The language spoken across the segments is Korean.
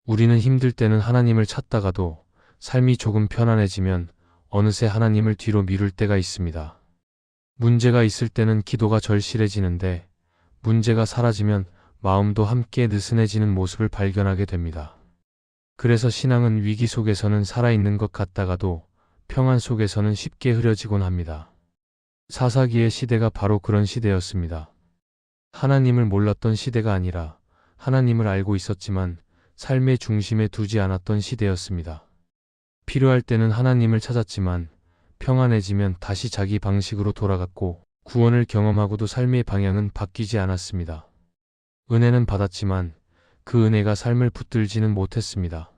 우리는 힘들 때는 하나님을 찾다가도 삶이 조금 편안해지면 어느새 하나님을 뒤로 미룰 때가 있습니다. 문제가 있을 때는 기도가 절실해지는데 문제가 사라지면 마음도 함께 느슨해지는 모습을 발견하게 됩니다. 그래서 신앙은 위기 속에서는 살아있는 것 같다가도 평안 속에서는 쉽게 흐려지곤 합니다. 사사기의 시대가 바로 그런 시대였습니다. 하나님을 몰랐던 시대가 아니라 하나님을 알고 있었지만 삶의 중심에 두지 않았던 시대였습니다. 필요할 때는 하나님을 찾았지만 평안해지면 다시 자기 방식으로 돌아갔고 구원을 경험하고도 삶의 방향은 바뀌지 않았습니다. 은혜는 받았지만 그 은혜가 삶을 붙들지는 못했습니다.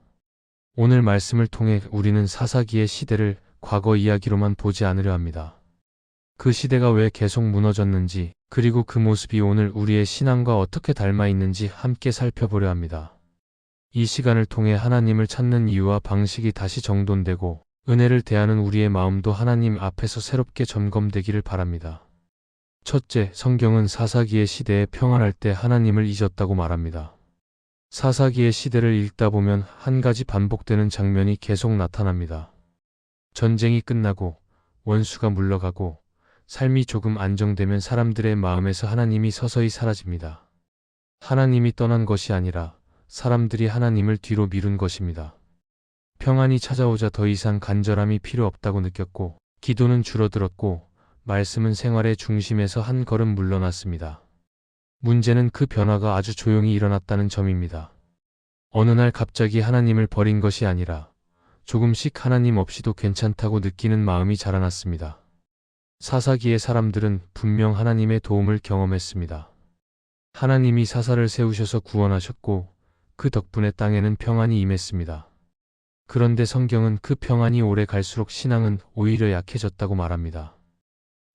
오늘 말씀을 통해 우리는 사사기의 시대를 과거 이야기로만 보지 않으려 합니다. 그 시대가 왜 계속 무너졌는지 그리고 그 모습이 오늘 우리의 신앙과 어떻게 닮아 있는지 함께 살펴보려 합니다. 이 시간을 통해 하나님을 찾는 이유와 방식이 다시 정돈되고 은혜를 대하는 우리의 마음도 하나님 앞에서 새롭게 점검되기를 바랍니다. 첫째, 성경은 사사기의 시대에 평안할 때 하나님을 잊었다고 말합니다. 사사기의 시대를 읽다 보면 한 가지 반복되는 장면이 계속 나타납니다. 전쟁이 끝나고 원수가 물러가고 삶이 조금 안정되면 사람들의 마음에서 하나님이 서서히 사라집니다. 하나님이 떠난 것이 아니라 사람들이 하나님을 뒤로 미룬 것입니다. 평안이 찾아오자 더 이상 간절함이 필요 없다고 느꼈고 기도는 줄어들었고 말씀은 생활의 중심에서 한 걸음 물러났습니다. 문제는 그 변화가 아주 조용히 일어났다는 점입니다. 어느 날 갑자기 하나님을 버린 것이 아니라 조금씩 하나님 없이도 괜찮다고 느끼는 마음이 자라났습니다. 사사기의 사람들은 분명 하나님의 도움을 경험했습니다. 하나님이 사사를 세우셔서 구원하셨고 그 덕분에 땅에는 평안이 임했습니다. 그런데 성경은 그 평안이 오래 갈수록 신앙은 오히려 약해졌다고 말합니다.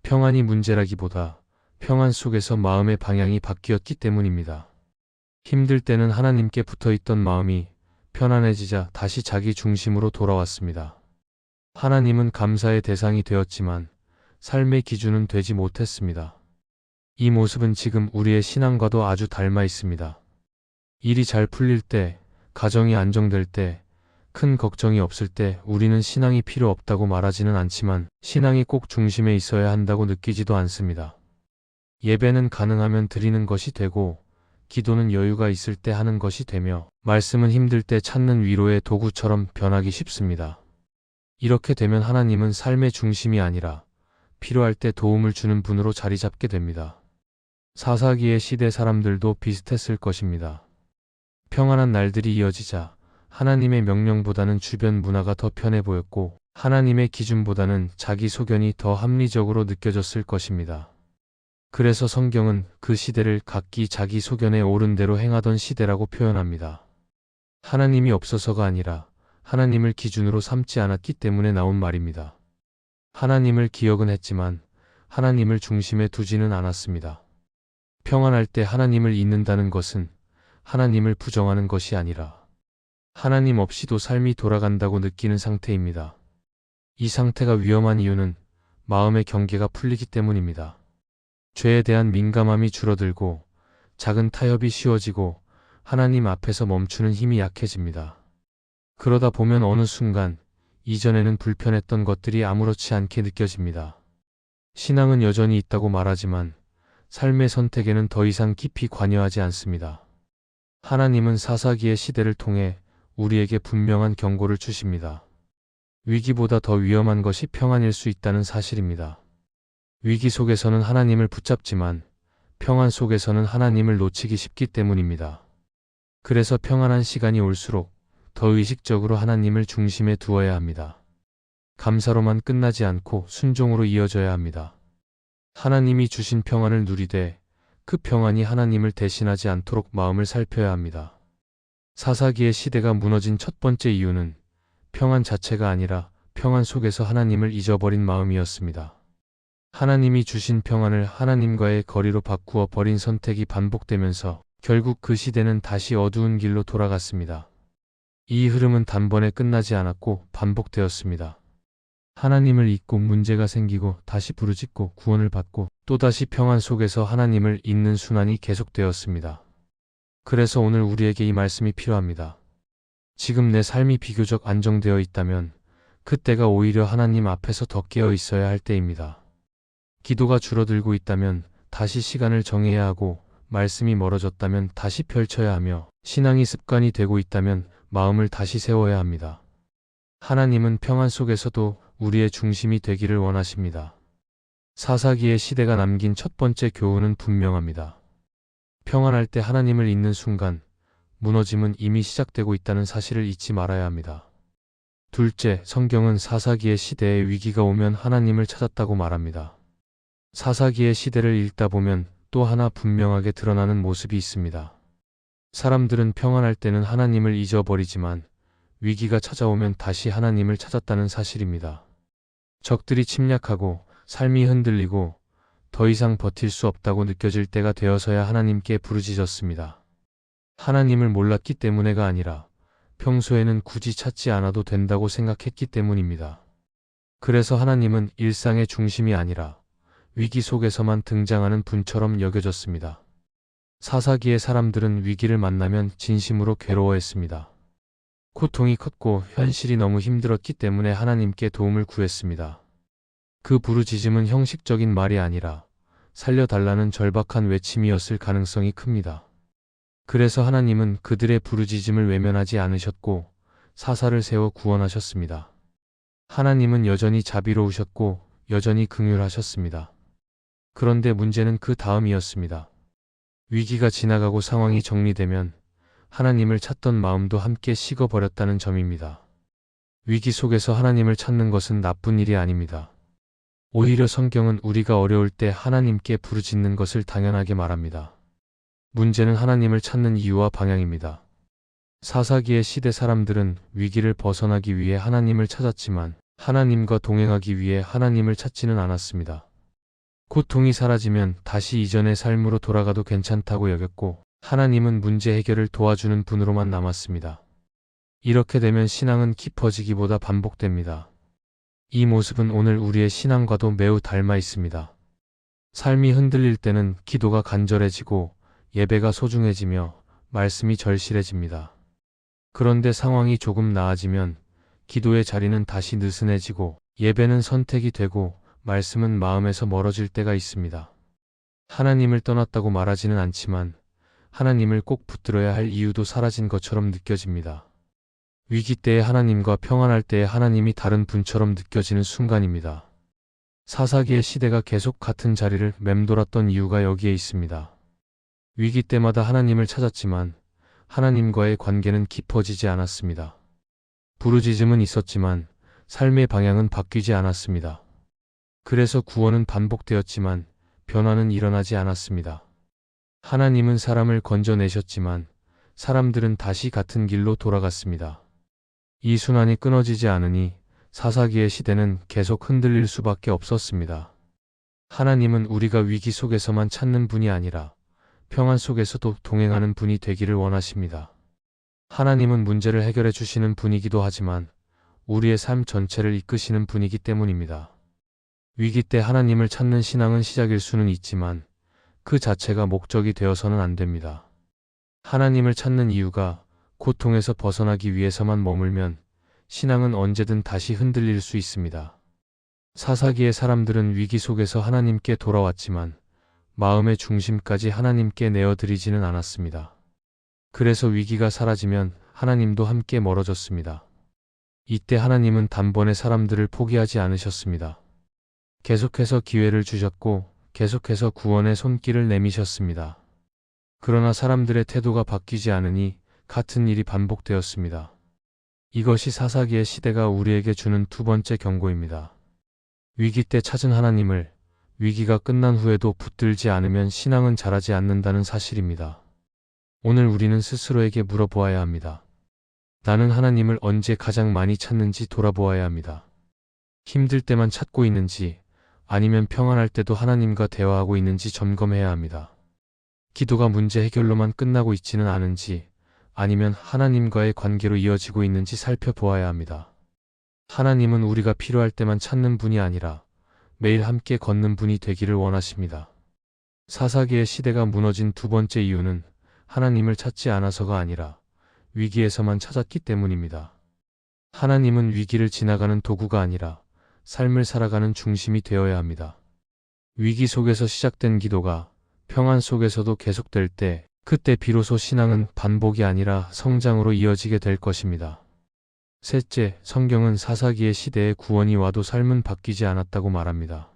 평안이 문제라기보다 평안 속에서 마음의 방향이 바뀌었기 때문입니다. 힘들 때는 하나님께 붙어있던 마음이 편안해지자 다시 자기 중심으로 돌아왔습니다. 하나님은 감사의 대상이 되었지만 삶의 기준은 되지 못했습니다. 이 모습은 지금 우리의 신앙과도 아주 닮아 있습니다. 일이 잘 풀릴 때, 가정이 안정될 때, 큰 걱정이 없을 때 우리는 신앙이 필요 없다고 말하지는 않지만 신앙이 꼭 중심에 있어야 한다고 느끼지도 않습니다. 예배는 가능하면 드리는 것이 되고 기도는 여유가 있을 때 하는 것이 되며 말씀은 힘들 때 찾는 위로의 도구처럼 변하기 쉽습니다. 이렇게 되면 하나님은 삶의 중심이 아니라 필요할 때 도움을 주는 분으로 자리 잡게 됩니다. 사사기의 시대 사람들도 비슷했을 것입니다. 평안한 날들이 이어지자 하나님의 명령보다는 주변 문화가 더 편해 보였고 하나님의 기준보다는 자기 소견이 더 합리적으로 느껴졌을 것입니다. 그래서 성경은 그 시대를 각기 자기 소견에 옳은 대로 행하던 시대라고 표현합니다. 하나님이 없어서가 아니라 하나님을 기준으로 삼지 않았기 때문에 나온 말입니다. 하나님을 기억은 했지만 하나님을 중심에 두지는 않았습니다. 평안할 때 하나님을 잊는다는 것은 하나님을 부정하는 것이 아니라 하나님 없이도 삶이 돌아간다고 느끼는 상태입니다. 이 상태가 위험한 이유는 마음의 경계가 풀리기 때문입니다. 죄에 대한 민감함이 줄어들고 작은 타협이 쉬워지고 하나님 앞에서 멈추는 힘이 약해집니다. 그러다 보면 어느 순간 이전에는 불편했던 것들이 아무렇지 않게 느껴집니다. 신앙은 여전히 있다고 말하지만 삶의 선택에는 더 이상 깊이 관여하지 않습니다. 하나님은 사사기의 시대를 통해 우리에게 분명한 경고를 주십니다. 위기보다 더 위험한 것이 평안일 수 있다는 사실입니다. 위기 속에서는 하나님을 붙잡지만 평안 속에서는 하나님을 놓치기 쉽기 때문입니다. 그래서 평안한 시간이 올수록 더 의식적으로 하나님을 중심에 두어야 합니다. 감사로만 끝나지 않고 순종으로 이어져야 합니다. 하나님이 주신 평안을 누리되 그 평안이 하나님을 대신하지 않도록 마음을 살펴야 합니다. 사사기의 시대가 무너진 첫 번째 이유는 평안 자체가 아니라 평안 속에서 하나님을 잊어버린 마음이었습니다. 하나님이 주신 평안을 하나님과의 거리로 바꾸어 버린 선택이 반복되면서 결국 그 시대는 다시 어두운 길로 돌아갔습니다. 이 흐름은 단번에 끝나지 않았고 반복되었습니다. 하나님을 잊고 문제가 생기고 다시 부르짖고 구원을 받고 또다시 평안 속에서 하나님을 잊는 순환이 계속되었습니다. 그래서 오늘 우리에게 이 말씀이 필요합니다. 지금 내 삶이 비교적 안정되어 있다면 그때가 오히려 하나님 앞에서 더 깨어 있어야 할 때입니다. 기도가 줄어들고 있다면 다시 시간을 정해야 하고, 말씀이 멀어졌다면 다시 펼쳐야 하며, 신앙이 습관이 되고 있다면 마음을 다시 세워야 합니다. 하나님은 평안 속에서도 우리의 중심이 되기를 원하십니다. 사사기의 시대가 남긴 첫 번째 교훈은 분명합니다. 평안할 때 하나님을 잊는 순간 무너짐은 이미 시작되고 있다는 사실을 잊지 말아야 합니다. 둘째, 성경은 사사기의 시대에 위기가 오면 하나님을 찾았다고 말합니다. 사사기의 시대를 읽다 보면 또 하나 분명하게 드러나는 모습이 있습니다. 사람들은 평안할 때는 하나님을 잊어버리지만 위기가 찾아오면 다시 하나님을 찾았다는 사실입니다. 적들이 침략하고 삶이 흔들리고 더 이상 버틸 수 없다고 느껴질 때가 되어서야 하나님께 부르짖었습니다. 하나님을 몰랐기 때문에가 아니라 평소에는 굳이 찾지 않아도 된다고 생각했기 때문입니다. 그래서 하나님은 일상의 중심이 아니라 위기 속에서만 등장하는 분처럼 여겨졌습니다. 사사기의 사람들은 위기를 만나면 진심으로 괴로워했습니다. 고통이 컸고 현실이 너무 힘들었기 때문에 하나님께 도움을 구했습니다. 그 부르짖음은 형식적인 말이 아니라 살려달라는 절박한 외침이었을 가능성이 큽니다. 그래서 하나님은 그들의 부르짖음을 외면하지 않으셨고 사사를 세워 구원하셨습니다. 하나님은 여전히 자비로우셨고 여전히 긍휼하셨습니다. 그런데 문제는 그 다음이었습니다. 위기가 지나가고 상황이 정리되면 하나님을 찾던 마음도 함께 식어버렸다는 점입니다. 위기 속에서 하나님을 찾는 것은 나쁜 일이 아닙니다. 오히려 성경은 우리가 어려울 때 하나님께 부르짖는 것을 당연하게 말합니다. 문제는 하나님을 찾는 이유와 방향입니다. 사사기의 시대 사람들은 위기를 벗어나기 위해 하나님을 찾았지만 하나님과 동행하기 위해 하나님을 찾지는 않았습니다. 고통이 사라지면 다시 이전의 삶으로 돌아가도 괜찮다고 여겼고 하나님은 문제 해결을 도와주는 분으로만 남았습니다. 이렇게 되면 신앙은 깊어지기보다 반복됩니다. 이 모습은 오늘 우리의 신앙과도 매우 닮아 있습니다. 삶이 흔들릴 때는 기도가 간절해지고 예배가 소중해지며 말씀이 절실해집니다. 그런데 상황이 조금 나아지면 기도의 자리는 다시 느슨해지고 예배는 선택이 되고 말씀은 마음에서 멀어질 때가 있습니다. 하나님을 떠났다고 말하지는 않지만 하나님을 꼭 붙들어야 할 이유도 사라진 것처럼 느껴집니다. 위기 때의 하나님과 평안할 때의 하나님이 다른 분처럼 느껴지는 순간입니다. 사사기의 시대가 계속 같은 자리를 맴돌았던 이유가 여기에 있습니다. 위기 때마다 하나님을 찾았지만 하나님과의 관계는 깊어지지 않았습니다. 부르짖음은 있었지만 삶의 방향은 바뀌지 않았습니다. 그래서 구원은 반복되었지만 변화는 일어나지 않았습니다. 하나님은 사람을 건져내셨지만 사람들은 다시 같은 길로 돌아갔습니다. 이 순환이 끊어지지 않으니 사사기의 시대는 계속 흔들릴 수밖에 없었습니다. 하나님은 우리가 위기 속에서만 찾는 분이 아니라 평안 속에서도 동행하는 분이 되기를 원하십니다. 하나님은 문제를 해결해 주시는 분이기도 하지만 우리의 삶 전체를 이끄시는 분이기 때문입니다. 위기 때 하나님을 찾는 신앙은 시작일 수는 있지만 그 자체가 목적이 되어서는 안 됩니다. 하나님을 찾는 이유가 고통에서 벗어나기 위해서만 머물면 신앙은 언제든 다시 흔들릴 수 있습니다. 사사기의 사람들은 위기 속에서 하나님께 돌아왔지만 마음의 중심까지 하나님께 내어드리지는 않았습니다. 그래서 위기가 사라지면 하나님도 함께 멀어졌습니다. 이때 하나님은 단번에 사람들을 포기하지 않으셨습니다. 계속해서 기회를 주셨고 계속해서 구원의 손길을 내미셨습니다. 그러나 사람들의 태도가 바뀌지 않으니 같은 일이 반복되었습니다. 이것이 사사기의 시대가 우리에게 주는 두 번째 경고입니다. 위기 때 찾은 하나님을 위기가 끝난 후에도 붙들지 않으면 신앙은 자라지 않는다는 사실입니다. 오늘 우리는 스스로에게 물어보아야 합니다. 나는 하나님을 언제 가장 많이 찾는지 돌아보아야 합니다. 힘들 때만 찾고 있는지 아니면 평안할 때도 하나님과 대화하고 있는지 점검해야 합니다. 기도가 문제 해결로만 끝나고 있지는 않은지 아니면 하나님과의 관계로 이어지고 있는지 살펴보아야 합니다. 하나님은 우리가 필요할 때만 찾는 분이 아니라 매일 함께 걷는 분이 되기를 원하십니다. 사사기의 시대가 무너진 두 번째 이유는 하나님을 찾지 않아서가 아니라 위기에서만 찾았기 때문입니다. 하나님은 위기를 지나가는 도구가 아니라 삶을 살아가는 중심이 되어야 합니다. 위기 속에서 시작된 기도가 평안 속에서도 계속될 때, 그때 비로소 신앙은 반복이 아니라 성장으로 이어지게 될 것입니다. 셋째, 성경은 사사기의 시대에 구원이 와도 삶은 바뀌지 않았다고 말합니다.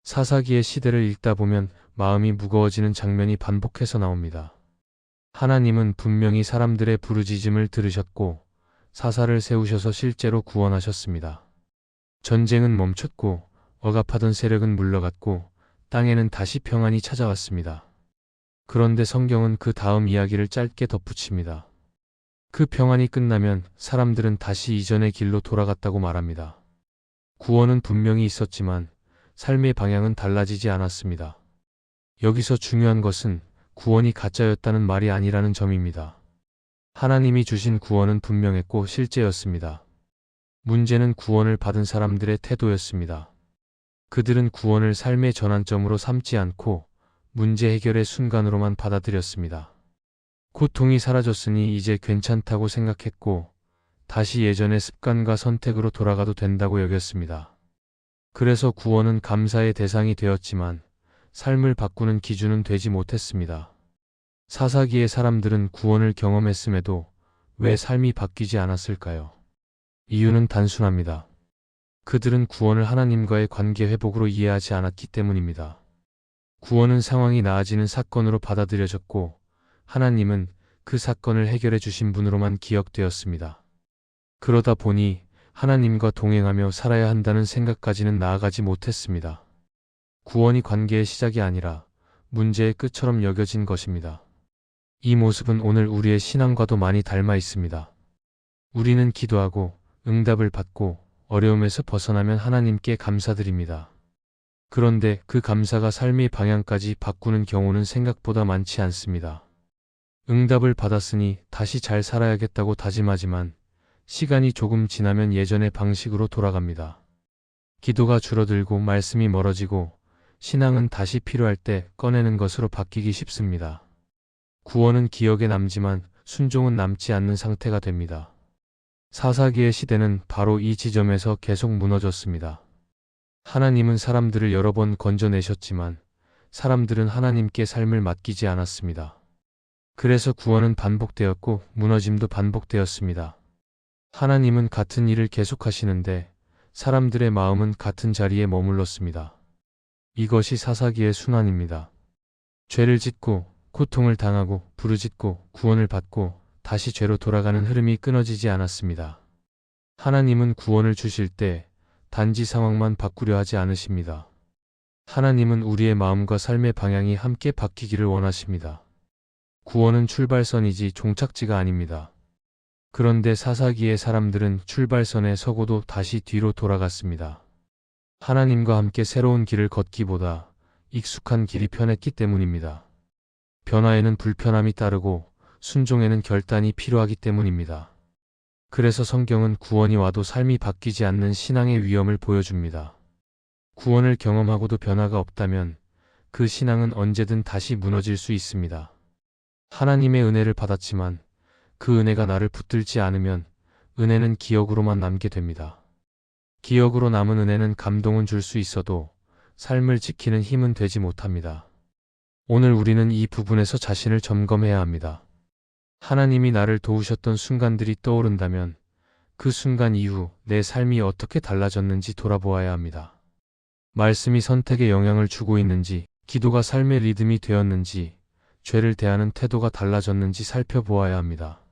사사기의 시대를 읽다 보면 마음이 무거워지는 장면이 반복해서 나옵니다. 하나님은 분명히 사람들의 부르짖음을 들으셨고 사사를 세우셔서 실제로 구원하셨습니다. 전쟁은 멈췄고 억압하던 세력은 물러갔고 땅에는 다시 평안이 찾아왔습니다. 그런데 성경은 그 다음 이야기를 짧게 덧붙입니다. 그 평안이 끝나면 사람들은 다시 이전의 길로 돌아갔다고 말합니다. 구원은 분명히 있었지만 삶의 방향은 달라지지 않았습니다. 여기서 중요한 것은 구원이 가짜였다는 말이 아니라는 점입니다. 하나님이 주신 구원은 분명했고 실제였습니다. 문제는 구원을 받은 사람들의 태도였습니다. 그들은 구원을 삶의 전환점으로 삼지 않고 문제 해결의 순간으로만 받아들였습니다. 고통이 사라졌으니 이제 괜찮다고 생각했고 다시 예전의 습관과 선택으로 돌아가도 된다고 여겼습니다. 그래서 구원은 감사의 대상이 되었지만 삶을 바꾸는 기준은 되지 못했습니다. 사사기의 사람들은 구원을 경험했음에도 왜 삶이 바뀌지 않았을까요? 이유는 단순합니다. 그들은 구원을 하나님과의 관계 회복으로 이해하지 않았기 때문입니다. 구원은 상황이 나아지는 사건으로 받아들여졌고 하나님은 그 사건을 해결해 주신 분으로만 기억되었습니다. 그러다 보니 하나님과 동행하며 살아야 한다는 생각까지는 나아가지 못했습니다. 구원이 관계의 시작이 아니라 문제의 끝처럼 여겨진 것입니다. 이 모습은 오늘 우리의 신앙과도 많이 닮아 있습니다. 우리는 기도하고 응답을 받고 어려움에서 벗어나면 하나님께 감사드립니다. 그런데 그 감사가 삶의 방향까지 바꾸는 경우는 생각보다 많지 않습니다. 응답을 받았으니 다시 잘 살아야겠다고 다짐하지만 시간이 조금 지나면 예전의 방식으로 돌아갑니다. 기도가 줄어들고 말씀이 멀어지고 신앙은 다시 필요할 때 꺼내는 것으로 바뀌기 쉽습니다. 구원은 기억에 남지만 순종은 남지 않는 상태가 됩니다. 사사기의 시대는 바로 이 지점에서 계속 무너졌습니다. 하나님은 사람들을 여러 번 건져내셨지만 사람들은 하나님께 삶을 맡기지 않았습니다. 그래서 구원은 반복되었고 무너짐도 반복되었습니다. 하나님은 같은 일을 계속하시는데 사람들의 마음은 같은 자리에 머물렀습니다. 이것이 사사기의 순환입니다. 죄를 짓고 고통을 당하고 부르짖고 구원을 받고 다시 죄로 돌아가는 흐름이 끊어지지 않았습니다. 하나님은 구원을 주실 때 단지 상황만 바꾸려 하지 않으십니다. 하나님은 우리의 마음과 삶의 방향이 함께 바뀌기를 원하십니다. 구원은 출발선이지 종착지가 아닙니다. 그런데 사사기의 사람들은 출발선에 서고도 다시 뒤로 돌아갔습니다. 하나님과 함께 새로운 길을 걷기보다 익숙한 길이 편했기 때문입니다. 변화에는 불편함이 따르고 순종에는 결단이 필요하기 때문입니다. 그래서 성경은 구원이 와도 삶이 바뀌지 않는 신앙의 위험을 보여줍니다. 구원을 경험하고도 변화가 없다면 그 신앙은 언제든 다시 무너질 수 있습니다. 하나님의 은혜를 받았지만 그 은혜가 나를 붙들지 않으면 은혜는 기억으로만 남게 됩니다. 기억으로 남은 은혜는 감동은 줄 수 있어도 삶을 지키는 힘은 되지 못합니다. 오늘 우리는 이 부분에서 자신을 점검해야 합니다. 하나님이 나를 도우셨던 순간들이 떠오른다면 그 순간 이후 내 삶이 어떻게 달라졌는지 돌아보아야 합니다. 말씀이 선택에 영향을 주고 있는지, 기도가 삶의 리듬이 되었는지, 죄를 대하는 태도가 달라졌는지 살펴보아야 합니다.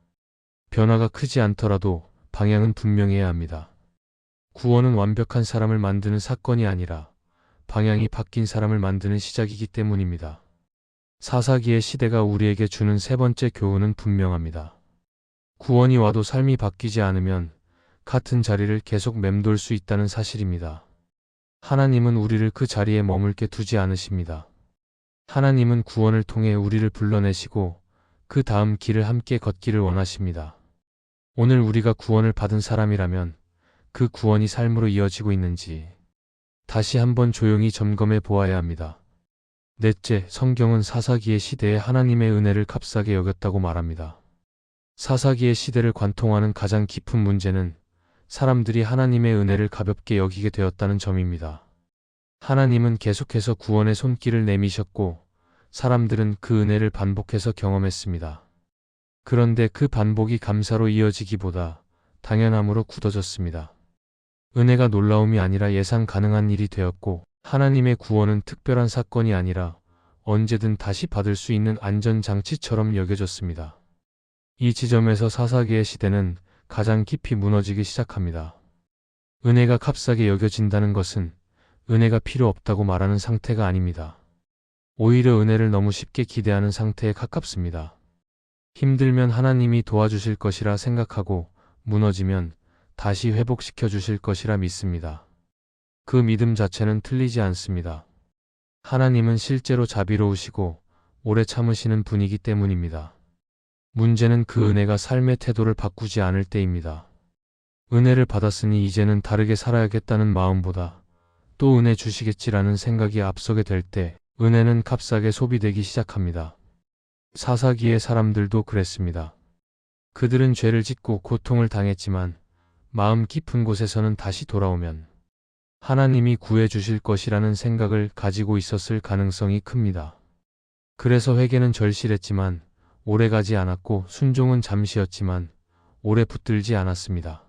변화가 크지 않더라도 방향은 분명해야 합니다. 구원은 완벽한 사람을 만드는 사건이 아니라 방향이 바뀐 사람을 만드는 시작이기 때문입니다. 사사기의 시대가 우리에게 주는 세 번째 교훈은 분명합니다. 구원이 와도 삶이 바뀌지 않으면 같은 자리를 계속 맴돌 수 있다는 사실입니다. 하나님은 우리를 그 자리에 머물게 두지 않으십니다. 하나님은 구원을 통해 우리를 불러내시고 그 다음 길을 함께 걷기를 원하십니다. 오늘 우리가 구원을 받은 사람이라면 그 구원이 삶으로 이어지고 있는지 다시 한번 조용히 점검해 보아야 합니다. 넷째, 성경은 사사기의 시대에 하나님의 은혜를 값싸게 여겼다고 말합니다. 사사기의 시대를 관통하는 가장 깊은 문제는 사람들이 하나님의 은혜를 가볍게 여기게 되었다는 점입니다. 하나님은 계속해서 구원의 손길을 내미셨고 사람들은 그 은혜를 반복해서 경험했습니다. 그런데 그 반복이 감사로 이어지기보다 당연함으로 굳어졌습니다. 은혜가 놀라움이 아니라 예상 가능한 일이 되었고 하나님의 구원은 특별한 사건이 아니라 언제든 다시 받을 수 있는 안전장치처럼 여겨졌습니다. 이 지점에서 사사기의 시대는 가장 깊이 무너지기 시작합니다. 은혜가 값싸게 여겨진다는 것은 은혜가 필요 없다고 말하는 상태가 아닙니다. 오히려 은혜를 너무 쉽게 기대하는 상태에 가깝습니다. 힘들면 하나님이 도와주실 것이라 생각하고 무너지면 다시 회복시켜 주실 것이라 믿습니다. 그 믿음 자체는 틀리지 않습니다. 하나님은 실제로 자비로우시고 오래 참으시는 분이기 때문입니다. 문제는 그 은혜가 삶의 태도를 바꾸지 않을 때입니다. 은혜를 받았으니 이제는 다르게 살아야겠다는 마음보다 또 은혜 주시겠지라는 생각이 앞서게 될 때 은혜는 값싸게 소비되기 시작합니다. 사사기의 사람들도 그랬습니다. 그들은 죄를 짓고 고통을 당했지만 마음 깊은 곳에서는 다시 돌아오면 하나님이 구해 주실 것이라는 생각을 가지고 있었을 가능성이 큽니다. 그래서 회개는 절실했지만 오래가지 않았고 순종은 잠시였지만 오래 붙들지 않았습니다.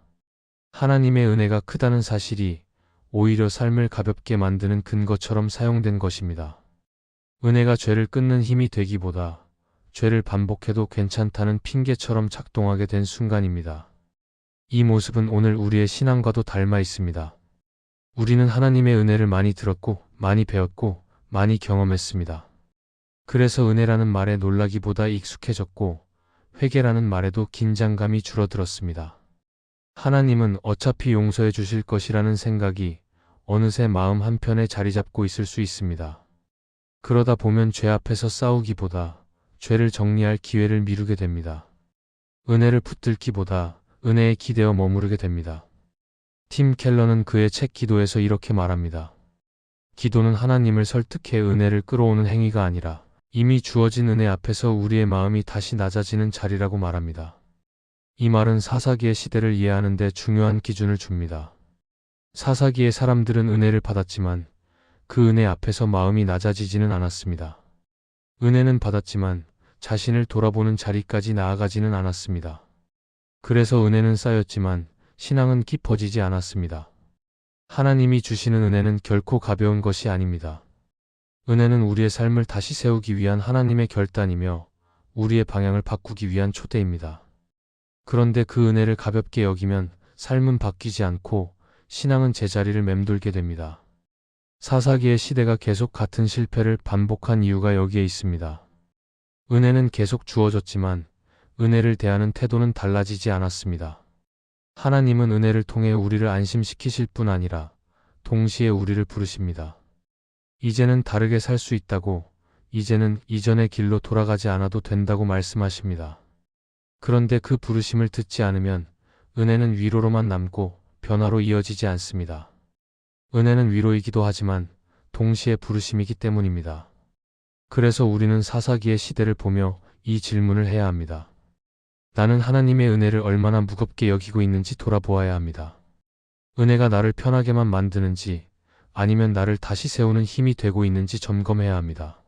하나님의 은혜가 크다는 사실이 오히려 삶을 가볍게 만드는 근거처럼 사용된 것입니다. 은혜가 죄를 끊는 힘이 되기보다 죄를 반복해도 괜찮다는 핑계처럼 작동하게 된 순간입니다. 이 모습은 오늘 우리의 신앙과도 닮아 있습니다. 우리는 하나님의 은혜를 많이 들었고 많이 배웠고 많이 경험했습니다. 그래서 은혜라는 말에 놀라기보다 익숙해졌고 회개라는 말에도 긴장감이 줄어들었습니다. 하나님은 어차피 용서해 주실 것이라는 생각이 어느새 마음 한편에 자리 잡고 있을 수 있습니다. 그러다 보면 죄 앞에서 싸우기보다 죄를 정리할 기회를 미루게 됩니다. 은혜를 붙들기보다 은혜에 기대어 머무르게 됩니다. 팀 켈러는 그의 책 기도에서 이렇게 말합니다. 기도는 하나님을 설득해 은혜를 끌어오는 행위가 아니라 이미 주어진 은혜 앞에서 우리의 마음이 다시 낮아지는 자리라고 말합니다. 이 말은 사사기의 시대를 이해하는 데 중요한 기준을 줍니다. 사사기의 사람들은 은혜를 받았지만 그 은혜 앞에서 마음이 낮아지지는 않았습니다. 은혜는 받았지만 자신을 돌아보는 자리까지 나아가지는 않았습니다. 그래서 은혜는 쌓였지만 신앙은 깊어지지 않았습니다. 하나님이 주시는 은혜는 결코 가벼운 것이 아닙니다. 은혜는 우리의 삶을 다시 세우기 위한 하나님의 결단이며 우리의 방향을 바꾸기 위한 초대입니다. 그런데 그 은혜를 가볍게 여기면 삶은 바뀌지 않고 신앙은 제자리를 맴돌게 됩니다. 사사기의 시대가 계속 같은 실패를 반복한 이유가 여기에 있습니다. 은혜는 계속 주어졌지만 은혜를 대하는 태도는 달라지지 않았습니다. 하나님은 은혜를 통해 우리를 안심시키실 뿐 아니라 동시에 우리를 부르십니다. 이제는 다르게 살 수 있다고, 이제는 이전의 길로 돌아가지 않아도 된다고 말씀하십니다. 그런데 그 부르심을 듣지 않으면 은혜는 위로로만 남고 변화로 이어지지 않습니다. 은혜는 위로이기도 하지만 동시에 부르심이기 때문입니다. 그래서 우리는 사사기의 시대를 보며 이 질문을 해야 합니다. 나는 하나님의 은혜를 얼마나 무겁게 여기고 있는지 돌아보아야 합니다. 은혜가 나를 편하게만 만드는지 아니면 나를 다시 세우는 힘이 되고 있는지 점검해야 합니다.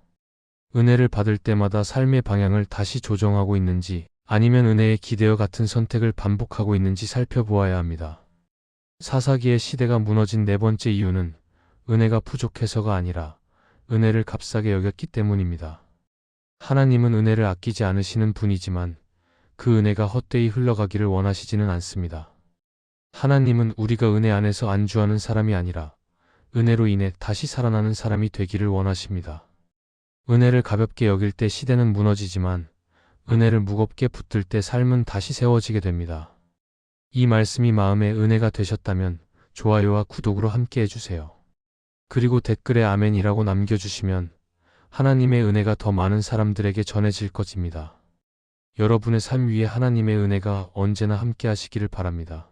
은혜를 받을 때마다 삶의 방향을 다시 조정하고 있는지 아니면 은혜에 기대어 같은 선택을 반복하고 있는지 살펴보아야 합니다. 사사기의 시대가 무너진 네 번째 이유는 은혜가 부족해서가 아니라 은혜를 값싸게 여겼기 때문입니다. 하나님은 은혜를 아끼지 않으시는 분이지만 그 은혜가 헛되이 흘러가기를 원하시지는 않습니다. 하나님은 우리가 은혜 안에서 안주하는 사람이 아니라 은혜로 인해 다시 살아나는 사람이 되기를 원하십니다. 은혜를 가볍게 여길 때 시대는 무너지지만 은혜를 무겁게 붙들 때 삶은 다시 세워지게 됩니다. 이 말씀이 마음의 은혜가 되셨다면 좋아요와 구독으로 함께 해주세요. 그리고 댓글에 아멘이라고 남겨주시면 하나님의 은혜가 더 많은 사람들에게 전해질 것입니다. 여러분의 삶 위에 하나님의 은혜가 언제나 함께 하시기를 바랍니다.